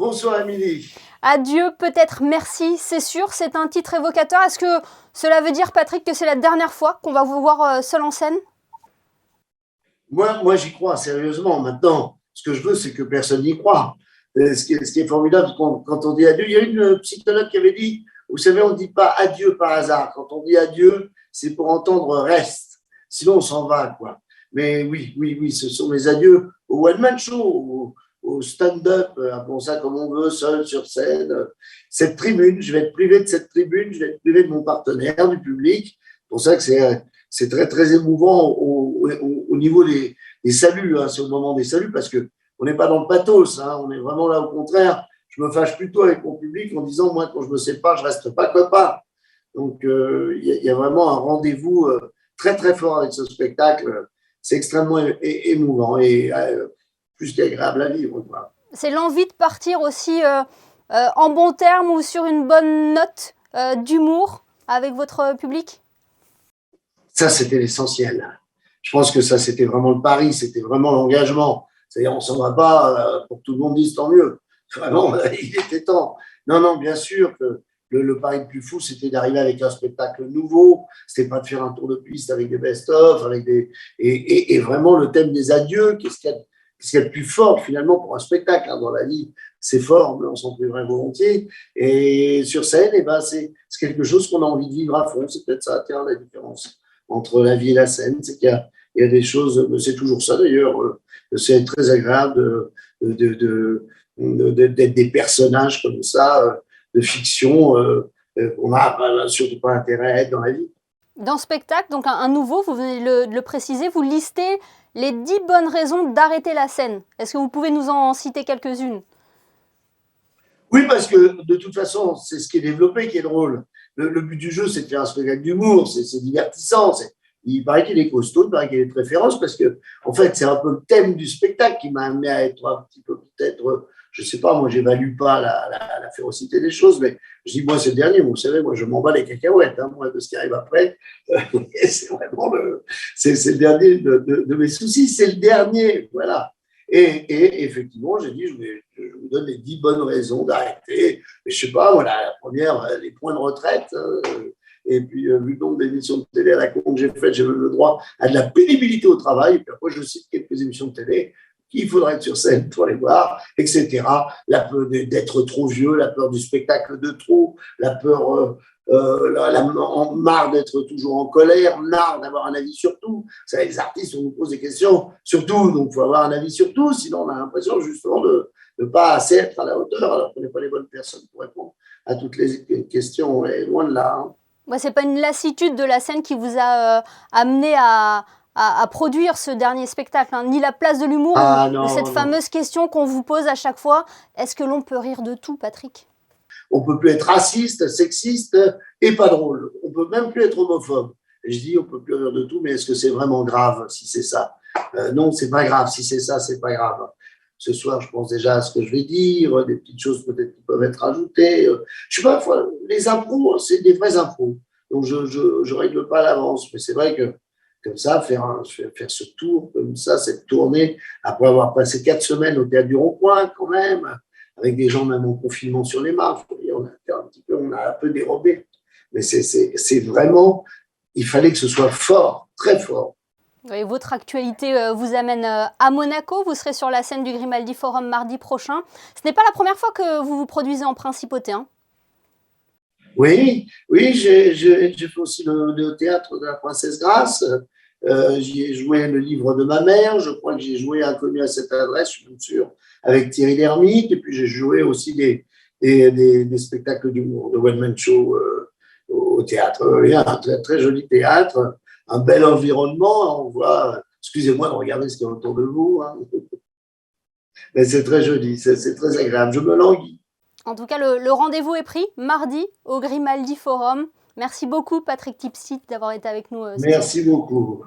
Bonsoir Émilie. Adieu, peut-être merci, c'est sûr, c'est un titre évocateur. Est-ce que cela veut dire, Patrick, que c'est la dernière fois qu'on va vous voir seul en scène? Moi j'y crois sérieusement. Maintenant, ce que je veux, c'est que personne n'y croit. Ce qui est formidable, quand on dit adieu, il y a une psychologue qui avait dit, vous savez, on ne dit pas adieu par hasard. Quand on dit adieu, c'est pour entendre reste. Sinon, on s'en va, quoi. Mais oui, oui, oui, ce sont mes adieux au one-man show, au stand-up, appelons ça comme on veut, seul sur scène. Cette tribune, je vais être privé de cette tribune, je vais être privé de mon partenaire, du public. C'est pour ça que c'est très, très émouvant au niveau des saluts. Hein. C'est au moment des saluts parce qu'on n'est pas dans le pathos. Hein. On est vraiment là au contraire. Je me fâche plutôt avec mon public en disant, moi, quand je me sépare, je ne reste pas copain. Donc, y a vraiment un rendez-vous très, très fort avec ce spectacle. C'est extrêmement émouvant et plus qu'agréable à vivre. Quoi. C'est l'envie de partir aussi en bon terme ou sur une bonne note d'humour avec votre public? Ça, c'était l'essentiel. Je pense que ça, c'était vraiment le pari, c'était vraiment l'engagement. C'est-à-dire, on ne s'en va pas pour que tout le monde dise tant mieux. Vraiment, il était temps. Non, non, bien sûr que le pari le plus fou, c'était d'arriver avec un spectacle nouveau. C'était pas de faire un tour de piste avec des best-of, et vraiment le thème des adieux. Qu'est-ce qu'il y a de plus fort finalement pour un spectacle hein, dans la vie? C'est fort, mais on s'en priverait volontiers. Et sur scène, eh ben, c'est quelque chose qu'on a envie de vivre à fond. C'est peut-être ça, la différence entre la vie et la scène, c'est qu'il y a des choses, c'est toujours ça d'ailleurs, c'est très agréable d'être des personnages comme ça, de fiction, qu'on n'a surtout pas intérêt à être dans la vie. Dans ce spectacle, donc un nouveau, vous venez de le préciser, vous listez les 10 bonnes raisons d'arrêter la scène. Est-ce que vous pouvez nous en citer quelques-unes? Oui, parce que de toute façon, c'est ce qui est développé qui est drôle. Le but du jeu, c'est de faire un spectacle d'humour, c'est divertissant. Il paraît qu'il est costaud, il paraît qu'il est très féroce, parce que, en fait, c'est un peu le thème du spectacle qui m'a amené à être un petit peu, peut-être, je sais pas, moi, j'évalue pas la férocité des choses, mais je dis, moi, c'est le dernier. Vous savez, moi, je m'en bats les cacahuètes, hein, moi, de ce qui arrive après. C'est vraiment c'est le dernier de mes soucis, c'est le dernier, voilà. Et effectivement, j'ai dit, je vous donne les 10 bonnes raisons d'arrêter. Mais je sais pas, voilà, la première, les points de retraite. Et puis, vu le nombre d'émissions de télé à la con que j'ai faites, j'ai le droit à de la pénibilité au travail. Et puis après, je cite quelques émissions de télé qu'il faudrait être sur scène pour les voir, etc. La peur d'être trop vieux, la peur du spectacle de trop, la peur marre d'être toujours en colère, marre d'avoir un avis sur tout. Ça, les artistes, on nous pose des questions sur tout, donc il faut avoir un avis sur tout, sinon on a l'impression justement de ne pas assez être à la hauteur, alors qu'on n'est pas les bonnes personnes pour répondre à toutes les questions, et loin de là. Hein. Ouais, c'est pas une lassitude de la scène qui vous a amené à produire ce dernier spectacle, hein, ni la place de l'humour ou cette fameuse question qu'on vous pose à chaque fois, est-ce que l'on peut rire de tout, Patrick? On peut plus être raciste, sexiste et pas drôle. On peut même plus être homophobe. Et je dis, on peut plus rire de tout, mais est-ce que c'est vraiment grave si c'est ça? Non, c'est pas grave. Si c'est ça, c'est pas grave. Ce soir, je pense déjà à ce que je vais dire, des petites choses peut-être qui peuvent être ajoutées. Je sais pas, les impros, c'est des vrais impros. Donc, je règle pas à l'avance. Mais c'est vrai que, comme ça, faire ce tour, comme ça, cette tournée, après avoir passé 4 semaines au Théâtre du Rond-Point, quand même, avec des gens même en confinement sur les marches, on a un peu dérobé. Mais c'est vraiment, il fallait que ce soit fort, très fort. Oui, votre actualité vous amène à Monaco. Vous serez sur la scène du Grimaldi Forum mardi prochain. Ce n'est pas la première fois que vous vous produisez en principauté. Hein. Oui, oui, j'ai fait aussi le théâtre de la Princesse Grace. J'y ai joué le livre de ma mère. Je crois que j'ai joué Inconnu à cette adresse, je suis sûr, avec Thierry Lhermitte. Et puis j'ai joué aussi des spectacles d'humour, de one-man show au théâtre. Il y a un très, très joli théâtre, un bel environnement. On voit, excusez-moi de regarder ce qu'il y a autour de vous. Hein. Mais c'est très joli, c'est très agréable. Je me languis. En tout cas, le rendez-vous est pris mardi au Grimaldi Forum. Merci beaucoup, Patrick Tipsit, d'avoir été avec nous. Merci beaucoup.